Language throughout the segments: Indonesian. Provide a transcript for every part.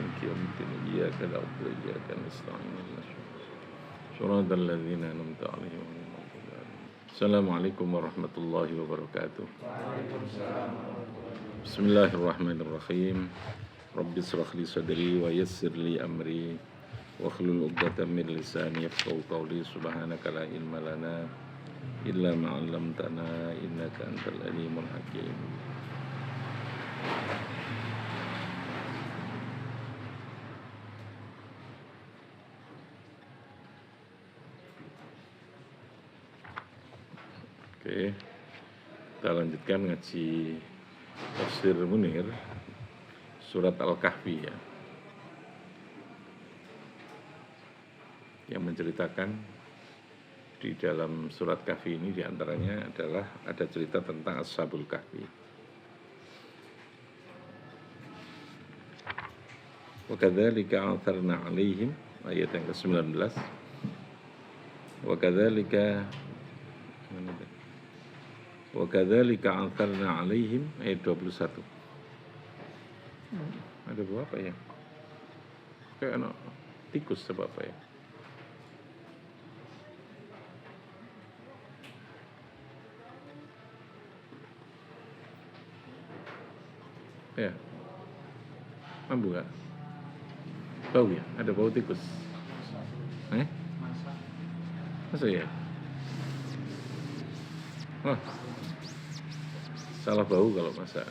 مالك يوم الدين إياك نعبد وإياك نستعين صراط الذين أنعمت عليهم غير المغضوب عليهم. السلام عليكم ورحمة الله وبركاته. بسم الله الرحمن الرحيم. رب اشرح لي صدري ويسر لي أمري واحلل عقدة من لساني يفقهوا قولي. سبحانك لا علم لنا إلا ما علمتنا إنك أنت العليم الحكيم. Oke, kita lanjutkan ngaji Tafsir Munir surat Al-Kahfi ya, yang menceritakan di dalam surat Kahfi ini diantaranya adalah ada cerita tentang Ashabul Kahfi. Wa kadzalika atharna 'alaihim, ayat yang ke-19. Wa kadzalika atharna 'alaihim, ayat 21. Ada berapa ya? Kayak anak tikus sebab apa ya? Ya, mampu gak? Bau ya? Ada bau tikus? Masa ya? Oh, salah bau kalau masak.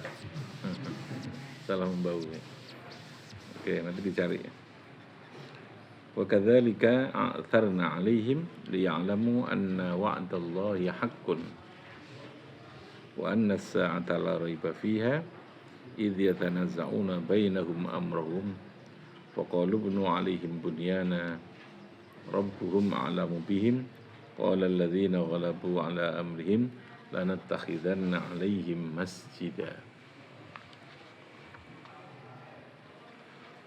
Salah membau ya. Oke, nanti dicari ya. Wa kadzalika a'tharna 'alaihim liya'lamu anna wa'dallahi haqqun wa anna as-sa'ata la raiba fiha idh yatanazza'una bainahum amrahum faqalu ibnu 'alaihim bunyana rabbuhum a'lamu bihim qala alladhina ghalabu 'ala amrihim lanattakhidanna 'alaihim masjida.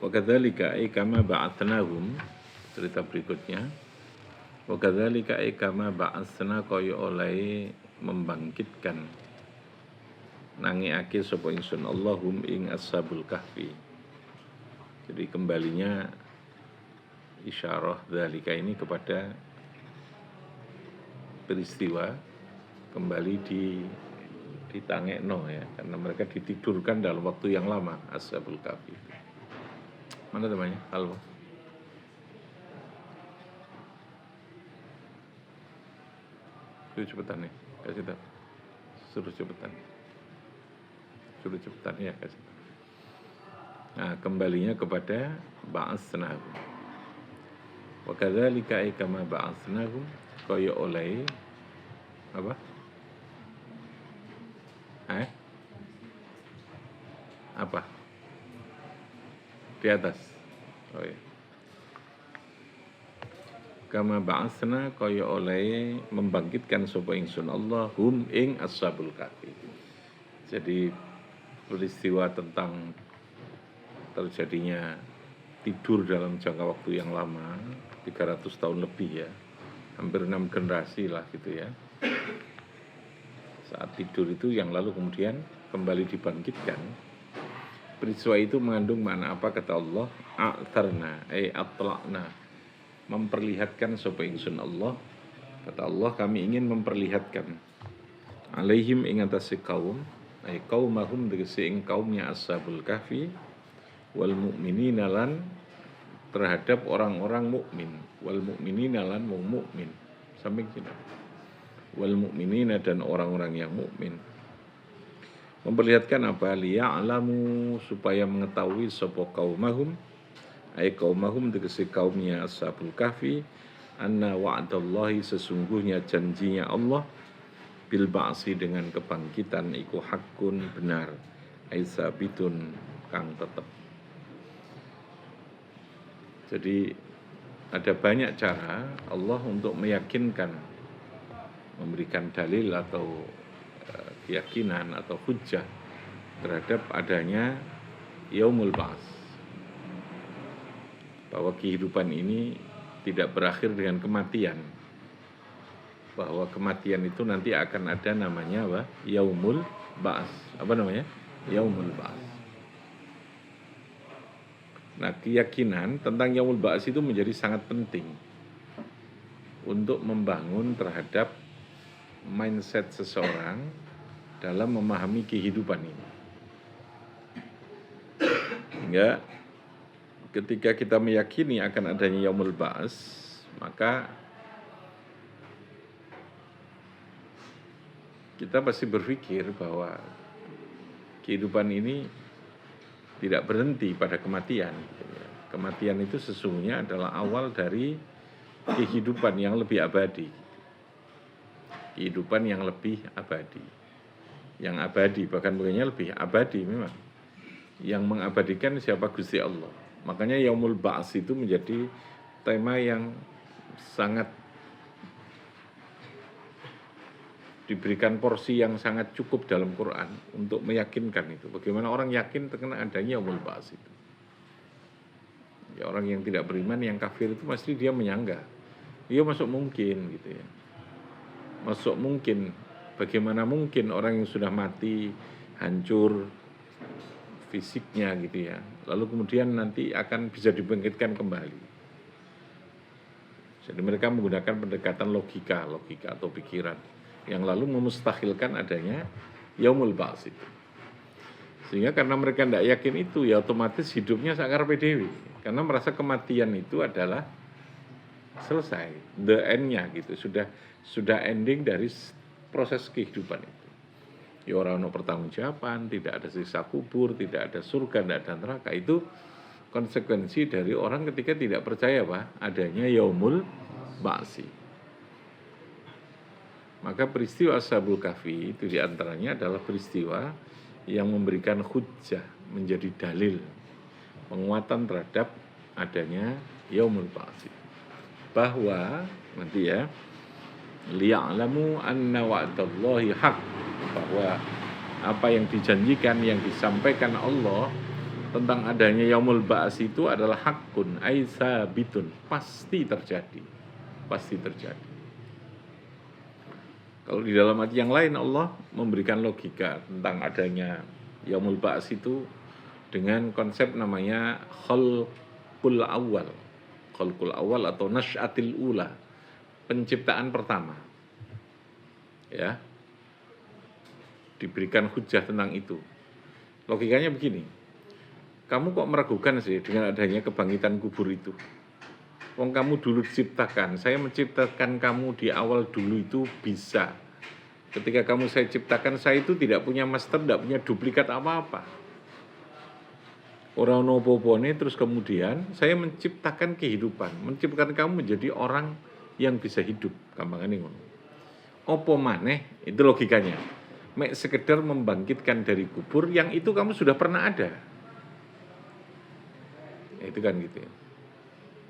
Wa kadzalika ay kama ba'athnahum, cerita berikutnya. Wa kadzalika ay kama ba'atsna kaya oleh membangkitkan nangiake sapa ingsun Allahum ing Ashabul Kahfi. Jadi kembalinya isyarah dzalika ini kepada peristiwa kembali ditangekno ya, karena mereka ditidurkan dalam waktu yang lama Ashabul Kahfi. Mana temannya? Halo. Suruh cepetan nih, kasih tahu. Suruh cepetan ya, kasih tahu. Nah, kembalinya kepada ba'atsnahum. Wa kadzalika ay kama ba'atsnahum, kaya oleh apa? Apa? Di atas. Oh ya. Kama ba'atsna kaya oleh membangkitkan sapa ingsun Allah hum ing Ashabul Kahfi. Jadi peristiwa tentang terjadinya tidur dalam jangka waktu yang lama, 300 tahun lebih ya. Hampir 6 generasi lah gitu ya. Saat tidur itu yang lalu kemudian kembali dibangkitkan. Peristiwa itu mengandung makna apa kata Allah? A'tharna, atla'na, memperlihatkan sapa ingsun Allah. Kata Allah, kami ingin memperlihatkan alaihim ing atase kaum, qaumahum tegese ing kaumnya Ashabul Kahfi, wal mukminina lan terhadap orang-orang mukmin, wal mukminina lan wong mukmin. Sampai sini. Wal mukminina dan orang-orang yang mukmin. Memperlihatkan apa? Liya'lamu, supaya mengetahui sapa kaumahum, qaumahum tegese kaumnya Ashabul Kahfi, anna wa'dallahi, sesungguhnya janjinya Allah, bil ba'si, dengan kebangkitan, iku hakun, benar, sabitun, kang tetep. Jadi ada banyak cara Allah untuk meyakinkan, memberikan dalil atau keyakinan atau hujjah terhadap adanya yaumul ba'ts, bahwa kehidupan ini tidak berakhir dengan kematian, bahwa kematian itu nanti akan ada namanya apa? Yaumul ba'ts. Apa namanya? Yaumul ba'ts. Nah, keyakinan tentang yaumul ba'ats itu menjadi sangat penting untuk membangun terhadap mindset seseorang dalam memahami kehidupan ini. Hingga ketika kita meyakini akan adanya yaumul ba'ats, maka kita pasti berpikir bahwa kehidupan ini tidak berhenti pada kematian. Kematian itu sesungguhnya adalah awal dari kehidupan yang lebih abadi. Kehidupan yang lebih abadi. Yang abadi, bahkan bukannya lebih abadi memang. Yang mengabadikan siapa? Gusti Allah. Makanya yaumul ba'ats itu menjadi tema yang sangat diberikan porsi yang sangat cukup dalam Quran untuk meyakinkan itu. Bagaimana orang yakin terkena adanya yaumul ba'ats itu. Ya, orang yang tidak beriman, yang kafir itu pasti dia menyanggah. Dia masuk mungkin gitu ya. Masuk mungkin. Bagaimana mungkin orang yang sudah mati, hancur fisiknya gitu ya. Lalu kemudian nanti akan bisa dibangkitkan kembali. Jadi mereka menggunakan pendekatan logika atau pikiran yang lalu memustahilkan adanya yaumul ba'ats itu. Sehingga karena mereka tidak yakin itu, ya otomatis hidupnya sakar PDW. Karena merasa kematian itu adalah selesai, the end-nya gitu. Sudah ending dari proses kehidupan itu. Ya orang pertanggungjawaban, tidak ada siksa kubur, tidak ada surga, tidak ada neraka. Itu konsekuensi dari orang ketika tidak percaya adanya yaumul ba'ats. Maka peristiwa Ashabul Kahfi itu diantaranya adalah peristiwa yang memberikan hujjah, menjadi dalil penguatan terhadap adanya yaumul ba'ats. Bahwa nanti ya, liya'lamu anna wa'dallahi haq, bahwa apa yang dijanjikan, yang disampaikan Allah tentang adanya yaumul ba'ats itu adalah hakun, ai sabitun, pasti terjadi. Pasti terjadi. Kalau di dalam ayat yang lain Allah memberikan logika tentang adanya yaumul ba'ats itu dengan konsep namanya khalqul awal. Khalqul awal atau nasy'atil ula, penciptaan pertama. Ya. Diberikan hujjah tentang itu. Logikanya begini. Kamu kok meragukan sih dengan adanya kebangkitan kubur itu? Wong kamu dulu diciptakan, saya menciptakan kamu di awal dulu itu bisa. Ketika kamu saya ciptakan, saya itu tidak punya master, tidak punya duplikat apa-apa. Orang nopo-pone terus kemudian saya menciptakan kehidupan, menciptakan kamu menjadi orang yang bisa hidup. Gampangane ngono. Opo maneh, itu logikanya. Mek sekedar membangkitkan dari kubur yang itu kamu sudah pernah ada. Itu kan gitu ya.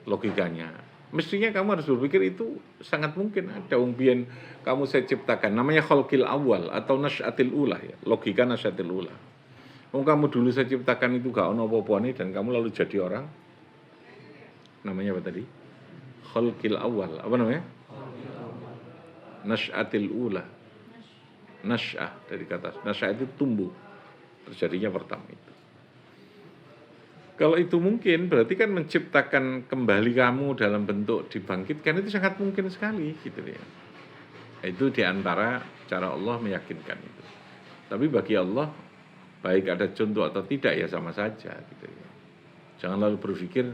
Logikanya. Mestinya kamu harus berpikir itu sangat mungkin ada umbian kamu saya ciptakan. Namanya khalqil awal atau nasy'atil ula ya. Logika nasy'atil ula. Kamu dulu saya ciptakan itu gak ono apa-apane dan kamu lalu jadi orang. Namanya apa tadi? Khalqil awal. Apa namanya? Nasy'atil ula. Nasy'ah dari kata nasy'ah itu tumbuh. Terjadinya pertama itu. Kalau itu mungkin, berarti kan menciptakan kembali kamu dalam bentuk dibangkitkan itu sangat mungkin sekali, gitu ya. Itu diantara cara Allah meyakinkan itu. Tapi bagi Allah, baik ada contoh atau tidak ya sama saja, gitu ya. Jangan lalu berpikir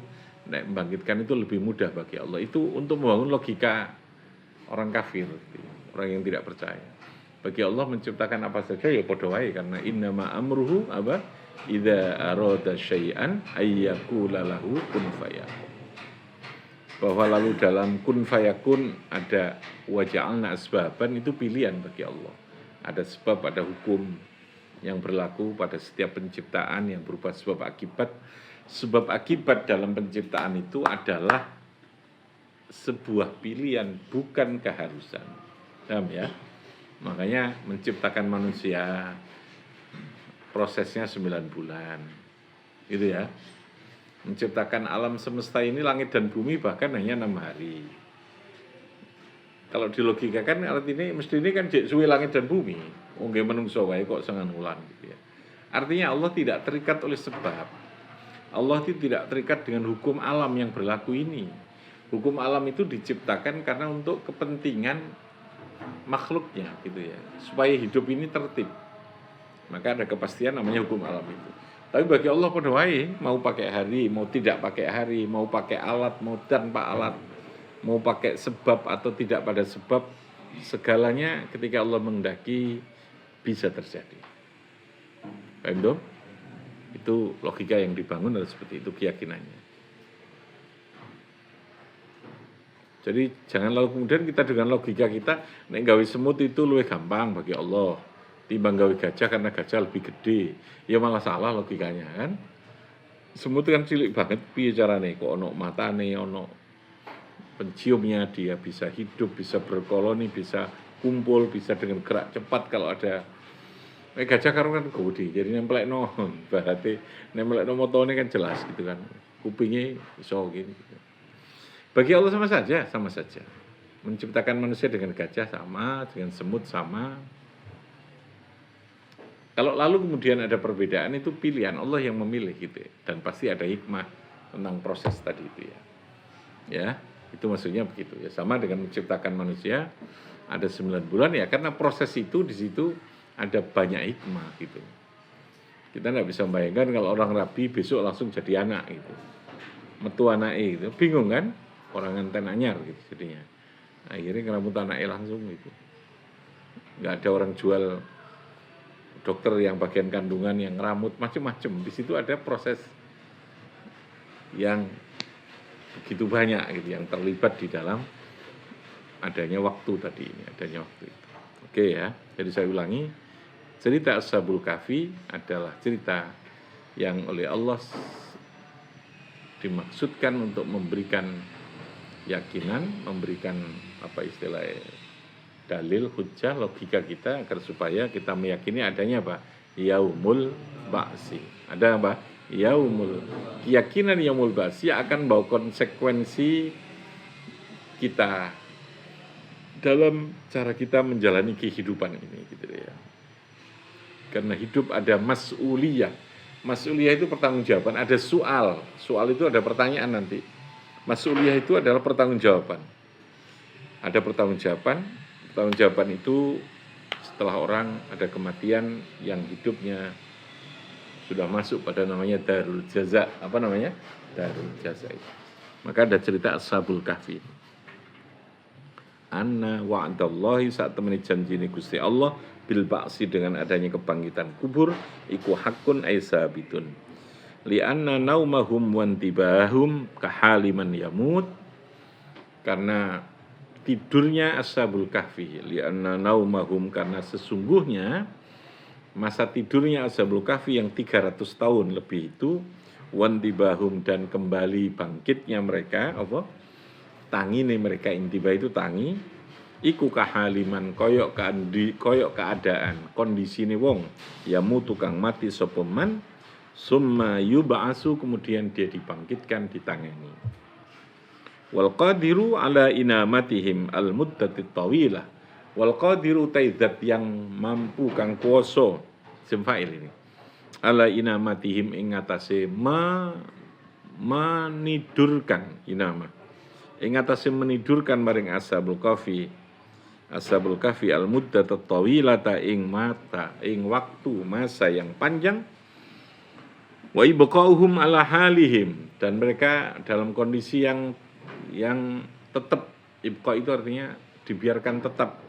membangkitkan itu lebih mudah bagi Allah. Itu untuk membangun logika orang kafir, gitu ya. Orang yang tidak percaya. Bagi Allah menciptakan apa saja ya padha wae karena innama amruhu apa? Idza arada syai'an ayyakula lahu kun fayakun. Bahwa lalu dalam kun fayakun ada waja'alna asbaban, itu pilihan bagi Allah. Ada sebab, ada hukum yang berlaku pada setiap penciptaan yang berupa sebab akibat. Sebab akibat dalam penciptaan itu adalah sebuah pilihan, bukan keharusan. Paham ya? Makanya menciptakan manusia prosesnya 9 bulan. Gitu ya. Menciptakan alam semesta ini, langit dan bumi bahkan hanya 6 hari. Kalau dilogikakan artinya mesti ini kan suwe langit dan bumi. Nggih menungso wae kok sengan wulan gitu ya. Artinya Allah tidak terikat oleh sebab. Allah itu tidak terikat dengan hukum alam yang berlaku ini. Hukum alam itu diciptakan karena untuk kepentingan makhluknya gitu ya, supaya hidup ini tertib. Maka ada kepastian namanya hukum alam itu. Tapi bagi Allah pada wae, mau pakai hari, mau tidak pakai hari, mau pakai alat, mau tanpa alat, mau pakai sebab atau tidak pada sebab, segalanya ketika Allah menghendaki bisa terjadi. Paham dong? Itu logika yang dibangun adalah seperti itu keyakinannya. Jadi jangan lalu kemudian kita dengan logika kita nek gawe semut itu lebih gampang bagi Allah timbang gawe gajah karena gajah lebih gede. Ya malah salah logikanya kan. Semut kan cilik banget piye carane kok ono matane, ono penciumnya, dia bisa hidup, bisa berkoloni, bisa kumpul, bisa dengan gerak cepat kalau ada. Gajah karo kan gede, jadi nempelekno berarti nempelekno motone kan jelas gitu kan. Kupingnya iso gini. Gitu. Bagi Allah sama saja, sama saja. Menciptakan manusia dengan gajah sama, dengan semut sama. Kalau lalu kemudian ada perbedaan itu pilihan Allah yang memilih gitu ya. Dan pasti ada hikmah tentang proses tadi itu ya. Ya, itu maksudnya begitu ya. Sama dengan menciptakan manusia ada 9 bulan ya, karena proses itu di situ ada banyak hikmah gitu. Kita nggak bisa membayangkan kalau orang rabi besok langsung jadi anak gitu. Metu anaknya gitu, bingung kan? Orang nganten anyar gitu jadinya. Akhirnya ngeramut anaknya langsung gitu. Nggak ada orang jual dokter yang bagian kandungan yang ngeramut macam-macam. Di situ ada proses yang begitu banyak gitu yang terlibat di dalam adanya waktu tadi ini, adanya waktu itu. Oke ya, jadi saya ulangi. Cerita Ashabul Kahfi adalah cerita yang oleh Allah dimaksudkan untuk memberikan keyakinan, memberikan apa istilahnya dalil, hujjah, logika kita agar supaya kita meyakini adanya apa? Yaumul Ba'si. Ada apa? Yaumul. Keyakinan Yaumul Ba'si akan bawa konsekuensi kita dalam cara kita menjalani kehidupan ini gitu ya. Karena hidup ada mas'uliyah. Mas'uliyah itu pertanggungjawaban, ada soal. Soal itu ada pertanyaan nanti. Mas'uliyah itu adalah pertanggungjawaban. Ada pertanggungjawaban. Pertanggungjawaban itu setelah orang ada kematian yang hidupnya sudah masuk pada namanya darul jaza. Apa namanya? Darul jaza itu. Maka ada cerita Ashabul Kahfi. Anna wa'adallahi saat temani janji ini Gusti Allah bil ba'si dengan adanya kebangkitan kubur iku hakun aisabitun li anna naumahum wantibahum kahaliman yamut, karena tidurnya Ashabul Kahfi li anna naumahum, karena sesungguhnya masa tidurnya Ashabul Kahfi yang 300 tahun lebih itu, wantibahum dan kembali bangkitnya mereka apa tangine mereka, intiba itu tangi iku kahaliman koyok keadaan kondisine wong ya mutu kang mati sapa man summa yub'asu, kemudian dia dibangkitkan ditangani. Wal qadiru ala inamatihim al muddatit tawilah, wal qadiru taidzat yang mampu kang kuwasa semfail ini ala inamatihim ing atase menidurkan inamah ing atase menidurkan maring Ashabul Kahfi al muddat at-tawilata ing waktu masa yang panjang, wa ibqauhum ala halihim, dan mereka dalam kondisi yang tetap. Ibqa itu artinya dibiarkan tetap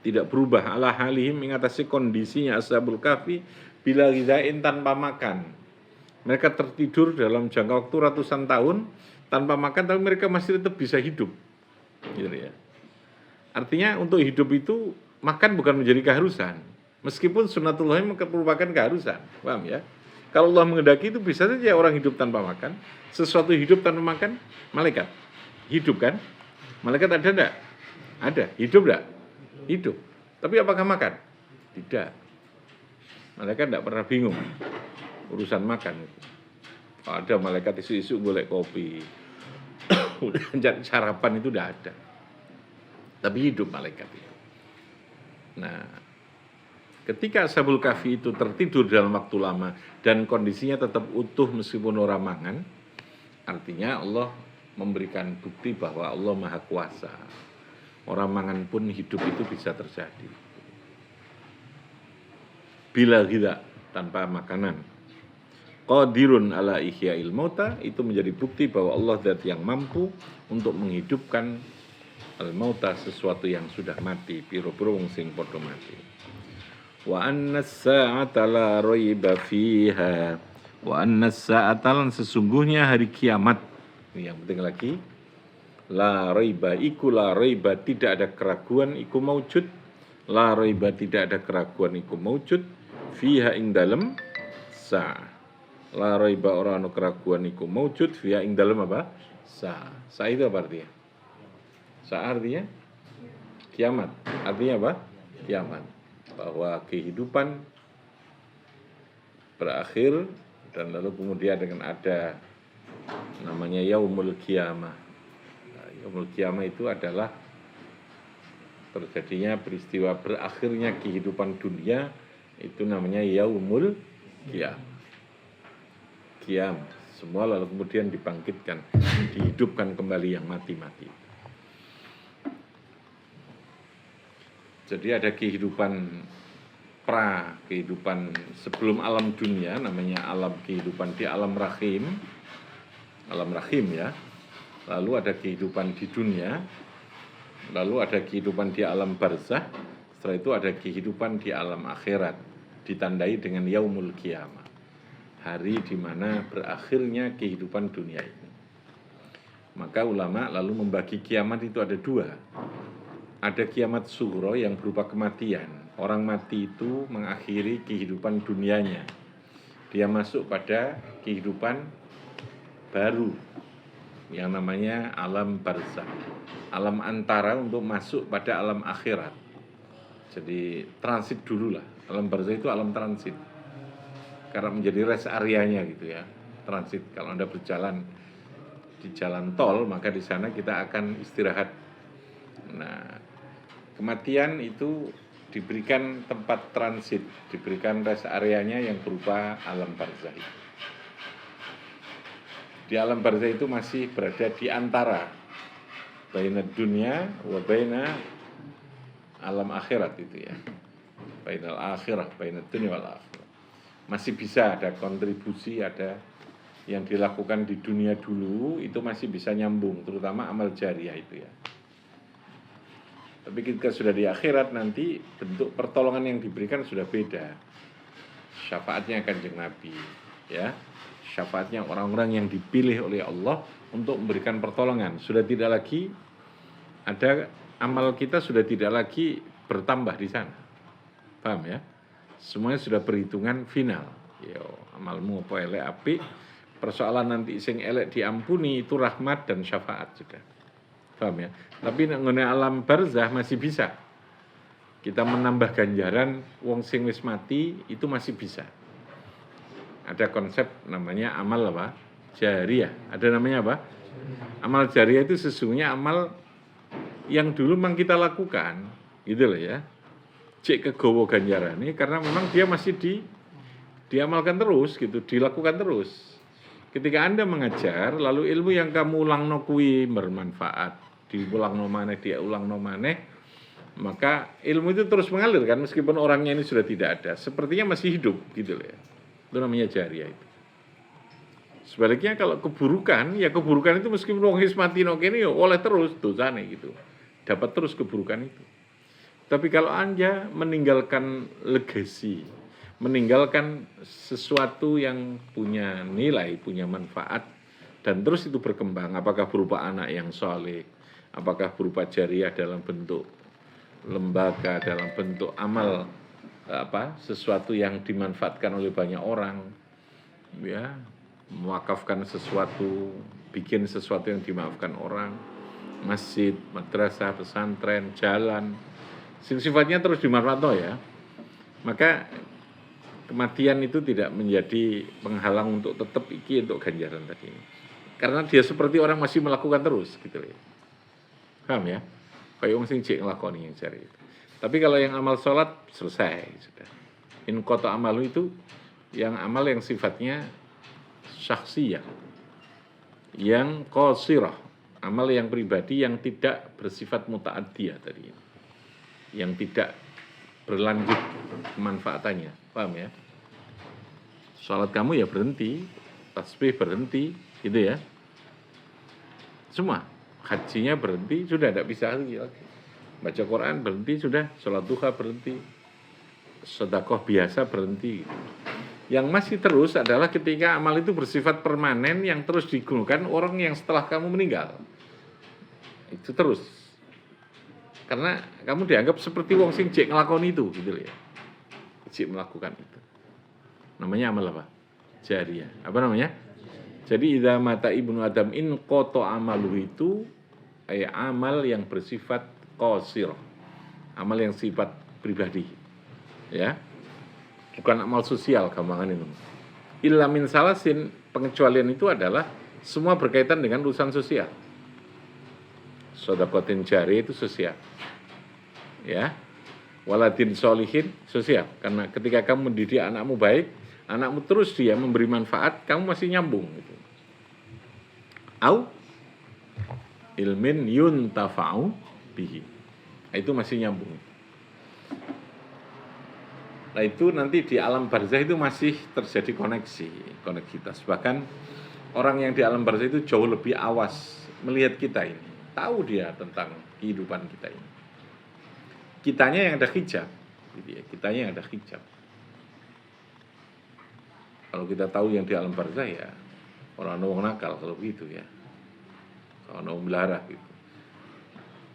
tidak berubah, ala halihim ing atase kondisinya Ashabul Kahfi bila ghizain tanpa makan. Mereka tertidur dalam jangka waktu ratusan tahun tanpa makan, tapi mereka masih tetap bisa hidup gitu ya. Artinya untuk hidup itu makan bukan menjadi keharusan, meskipun sunatullah merupakan keharusan, paham ya? Kalau Allah menghendaki itu bisa saja orang hidup tanpa makan. Sesuatu hidup tanpa makan, malaikat hidup kan? Malaikat ada enggak? Ada. Hidup enggak? Hidup. Tapi apakah makan? Tidak. Malaikat enggak pernah bingung urusan makan. Ada malaikat isu-isu golek kopi, sarapan itu udah ada. Tapi hidup malaikat itu. Nah, Ketika Ashabul Kahfi itu tertidur dalam waktu lama dan kondisinya tetap utuh meskipun orang mangan, artinya Allah memberikan bukti bahwa Allah Maha Kuasa. Orang mangan pun hidup itu bisa terjadi. Bila tidak tanpa makanan. Qadirun ala ihya'il mauta, itu menjadi bukti bahwa Allah zat yang mampu untuk menghidupkan al-mauta, sesuatu yang sudah mati, piro-piro wong sing padha mati. Wa anna as-sa'ata la raiba fiha. Wa anna as-sa'ata, lan sesungguhnya hari kiamat. Ini yang penting lagi. La raiba iku la raiba, tidak ada keraguan iku maujud. La raiba, tidak ada keraguan iku maujud. Fiha ing dalem sa'. La raiba, ora ana keraguan iku maujud. Fiha ing dalem apa? Sa itu apa artinya? Sa artinya kiamat. Artinya apa? Kiamat. Bahwa kehidupan berakhir dan lalu kemudian dengan ada namanya yaumul qiyamah. Yaumul qiyamah itu adalah terjadinya peristiwa berakhirnya kehidupan dunia, itu namanya yaumul qiyamah. Qiyam, semua lalu kemudian dibangkitkan, dihidupkan kembali yang mati-mati. Jadi ada kehidupan kehidupan sebelum alam dunia, namanya alam kehidupan di alam rahim ya. Lalu ada kehidupan di dunia, lalu ada kehidupan di alam barzah, setelah itu ada kehidupan di alam akhirat, ditandai dengan yaumul qiyamah, hari di mana berakhirnya kehidupan dunia ini. Maka ulama lalu membagi kiamat itu ada dua. Ada kiamat sughra yang berupa kematian. Orang mati itu mengakhiri kehidupan dunianya. Dia masuk pada kehidupan baru yang namanya alam barzakh. Alam antara untuk masuk pada alam akhirat. Jadi transit dulu lah. Alam barzakh itu alam transit. Karena menjadi rest areanya gitu ya. Transit. Kalau Anda berjalan di jalan tol, maka di sana kita akan istirahat. Nah, kematian itu diberikan tempat transit, diberikan rest areanya yang berupa alam barzakh. Di alam barzakh itu masih berada di antara baina dunia wa baina alam akhirat itu ya. Bainal akhirah, baina dunia wal akhirah. Masih bisa ada kontribusi, ada yang dilakukan di dunia dulu, itu masih bisa nyambung, terutama amal jariah itu ya. Tapi ketika sudah di akhirat nanti bentuk pertolongan yang diberikan sudah beda. Syafaatnya Kanjeng Nabi, ya. Syafaatnya orang-orang yang dipilih oleh Allah untuk memberikan pertolongan. Sudah tidak lagi ada, amal kita sudah tidak lagi bertambah di sana. Paham ya? Semuanya sudah perhitungan final. Yo, amalmu apa elek apik, persoalan nanti sing elek diampuni itu rahmat dan syafaat sudah. Paham ya? Tapi ngene alam barzah masih bisa. Kita menambah ganjaran wong sing wis mati itu masih bisa. Ada konsep namanya amal apa? Jariah. Ada namanya apa? Amal jariah itu sesungguhnya amal yang dulu memang kita lakukan, gitu loh ya. Cek kegowo ganjaran ini karena memang dia masih diamalkan terus gitu, dilakukan terus. Ketika Anda mengajar, lalu ilmu yang kamu ulang no kuwi bermanfaat, diulang no maneh, dia ulang no maneh, maka ilmu itu terus mengalir kan, meskipun orangnya ini sudah tidak ada, sepertinya masih hidup gitu loh ya. Itu namanya jariah itu. Sebaliknya kalau keburukan, ya keburukan itu meskipun wong wis mati no kene ya oleh terus dosane gitu. Dapat terus keburukan itu. Tapi kalau Anda meninggalkan legasi, meninggalkan sesuatu yang punya nilai, punya manfaat, dan terus itu berkembang, apakah berupa anak yang soleh, apakah berupa jariah dalam bentuk lembaga, dalam bentuk amal, sesuatu yang dimanfaatkan oleh banyak orang, ya, mewakafkan sesuatu, bikin sesuatu yang dimaafkan orang, masjid, madrasah, pesantren, jalan, sifatnya terus dimanfaatkan ya, maka kematian itu tidak menjadi penghalang untuk tetap untuk ganjaran tadi ini. Karena dia seperti orang masih melakukan terus gitu ya. Paham ya? Kayak orang sing cek nglakoni yang cari itu. Tapi kalau yang amal sholat selesai sudah. In qata amalu itu yang amal yang sifatnya syakhsiyah, yang qasirah, amal yang pribadi yang tidak bersifat muta'addiyah tadi, yang tidak berlanjut kemanfaatannya, paham ya? Sholat kamu ya berhenti, tasbih berhenti, gitu ya. Semua, hajinya berhenti, sudah tidak bisa lagi. Baca Quran berhenti, sudah. Sholat duha berhenti, sedekah biasa berhenti. Yang masih terus adalah ketika amal itu bersifat permanen yang terus digunakan orang yang setelah kamu meninggal. Itu terus. Karena kamu dianggap seperti wong sing jek nglakoni itu gitu ya. Jek melakukan itu. Namanya amal apa? Jariyah. Apa namanya? Jadi idza mata ibnu Adam in qata amalu itu amal yang bersifat qasir. Amal yang sifat pribadi. Ya. Bukan amal sosial gampangan itu. Illa min salasin, pengecualian itu adalah semua berkaitan dengan urusan sosial. Sedekatin jari itu sosial. Ya. Waladin solihin sosial. Karena ketika kamu mendidik anakmu baik, anakmu terus dia memberi manfaat, kamu masih nyambung gitu. Au ilmin yuntafa'u bihi. Itu masih nyambung. Nah itu nanti di alam barzah itu masih terjadi koneksitas. Bahkan orang yang di alam barzah itu jauh lebih awas melihat kita ini. Tahu dia tentang kehidupan kita ini. Kitanya yang ada hijab. Gitu ya. Kitanya yang ada hijab. Kalau kita tahu yang di alam barzah ya orang nakal kalau begitu ya. Orang melarang gitu.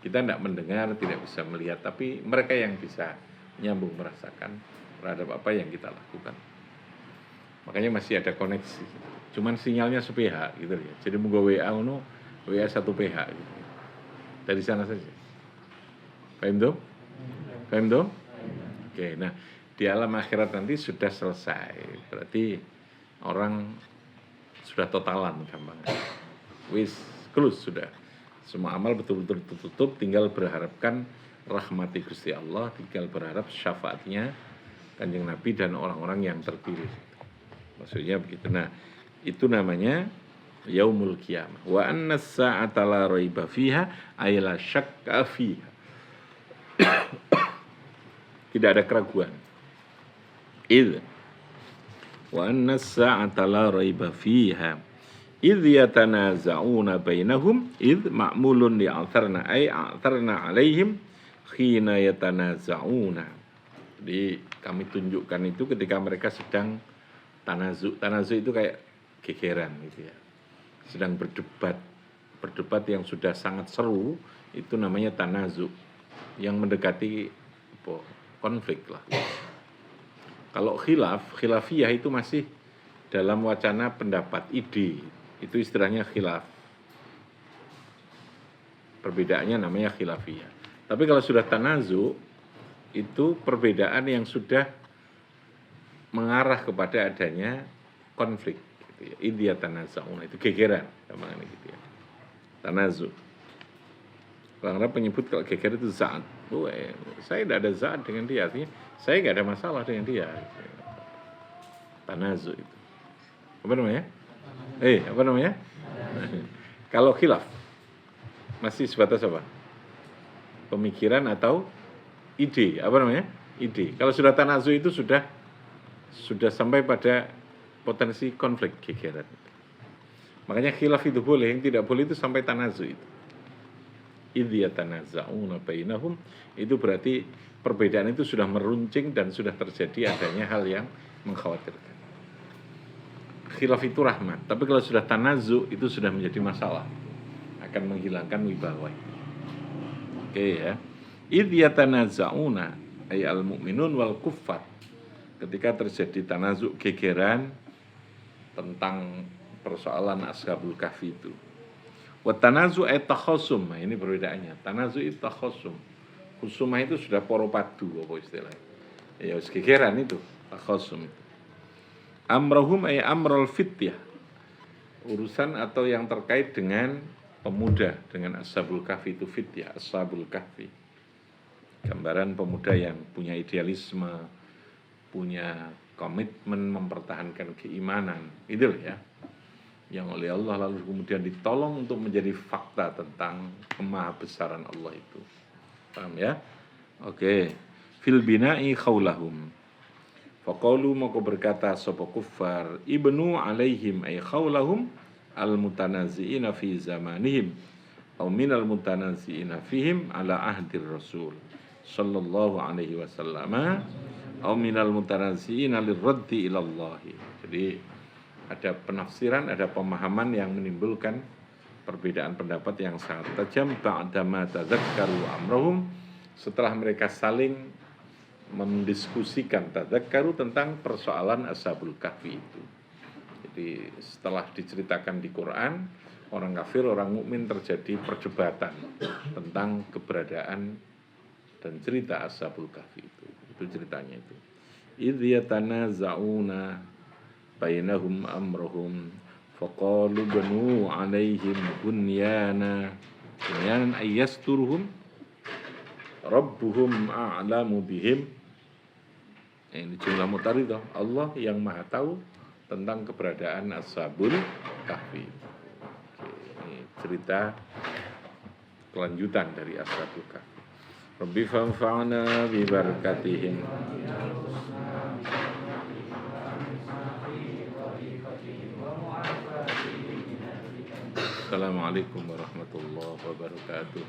Kita tidak mendengar, tidak bisa melihat. Tapi mereka yang bisa nyambung merasakan terhadap apa yang kita lakukan. Makanya masih ada koneksi. Cuman sinyalnya sepihak gitu ya. Jadi mau WA satu PH gitu. Dari sana saja. Paham dong? Paham dong? Oke, nah di alam akhirat nanti sudah selesai. Berarti orang sudah totalan gampangnya. Wis close sudah. Semua amal betul-betul tertutup, tinggal berharapkan rahmati Gusti Allah, tinggal berharap syafaatnya Kanjeng Nabi dan orang-orang yang terpilih. Maksudnya begitu. Nah, itu namanya yaumul qiyamah. Wa anna as-sa'ata la raiba fiha ay la syakka fiha. Tidak ada keraguan. Wa anna as-sa'ata la raiba fiha idh yatanaza'una bainahum idh ma'mulun li'atharna ay a'tharna alaihim khina yatanaza'una. Jadi kami tunjukkan itu ketika mereka sedang tanazu. Tanazu itu kayak gegeran gitu ya. Sedang berdebat. Berdebat yang sudah sangat seru itu namanya tanazu. Yang mendekati konflik lah. Kalau khilafiyah itu masih dalam wacana pendapat, ide. Itu istilahnya khilaf. Perbedaannya namanya khilafiyah. Tapi kalau sudah tanazu, itu perbedaan yang sudah mengarah kepada adanya konflik. Gitu ya. Idya tanaza'una, itu gegeran. Gitu ya. Tanazu. Orang Arab menyebut kalau geger itu za'at. Saya tidak ada za'at dengan dia. Artinya saya tidak ada masalah dengan dia. Tanazu itu. Apa namanya? Apa namanya? Kalau khilaf masih sebatas apa? Pemikiran atau ide. Apa namanya? Ide. Kalau sudah tanazu itu sudah sampai pada potensi konflik gegeran. Makanya khilaf itu boleh, yang tidak boleh itu sampai tanazu itu. Idh yatanaza'una bainahum, itu berarti perbedaan itu sudah meruncing dan sudah terjadi adanya hal yang mengkhawatirkan. Khilaf itu rahmat, tapi kalau sudah tanazu itu sudah menjadi masalah, akan menghilangkan wibawa. Oke ya. Idh yatanaza'una ay al-mu'minun wal kuffar. Ketika terjadi tanazu gegeran tentang persoalan Ashabul Kahfi itu. Wa tanazu ay takhasum. Nah, ini perbedaannya. Tanazu itu takhasum. Khusumah itu sudah poro padu apa istilahnya. Ya gegeran itu takhasum itu. Amrahum ay amrul fityah. Urusan atau yang terkait dengan pemuda, dengan Ashabul Kahfi itu fityah, Ashabul Kahfi. Gambaran pemuda yang punya idealisme, punya komitmen mempertahankan keimanan, itu ya, yang oleh Allah lalu kemudian ditolong untuk menjadi fakta tentang kemahabesaran Allah itu. Paham ya? Oke. Fil bina'i khawlahum. Faqalu, maka berkata sapa kuffar, ibnu alaihim ay khawlahum al mutanazi'ina fi zamanihim aw minal mutanazi'ina fihim ala ahdir rasul sallallahu alaihi wasallam aw minal mutanazi'ina lirraddi ilallahi. Jadi ada penafsiran, ada pemahaman yang menimbulkan perbedaan pendapat yang sangat tajam ba'dama tadzakkaru amrahum, setelah mereka saling mendiskusikan tadzakkaru tentang persoalan Ashabul Kahfi itu. Jadi setelah diceritakan di Quran, orang kafir, orang mukmin terjadi perdebatan tentang keberadaan dan cerita Ashabul Kahfi itu. Itu ceritanya itu. Idh yatanaza'una bainahum amrahum faqalu banu alaihim bunyanan ayyasturuhum rabbuhum a'lamu bihim. Ini jumlah mutaridah, Allah yang maha tahu tentang keberadaan Ashabul Kahfi. Ini cerita kelanjutan dari Ashabul Kahfi. Rabbi fanfa'na bi barakatihim. Assalamualaikum warahmatullahi wabarakatuh.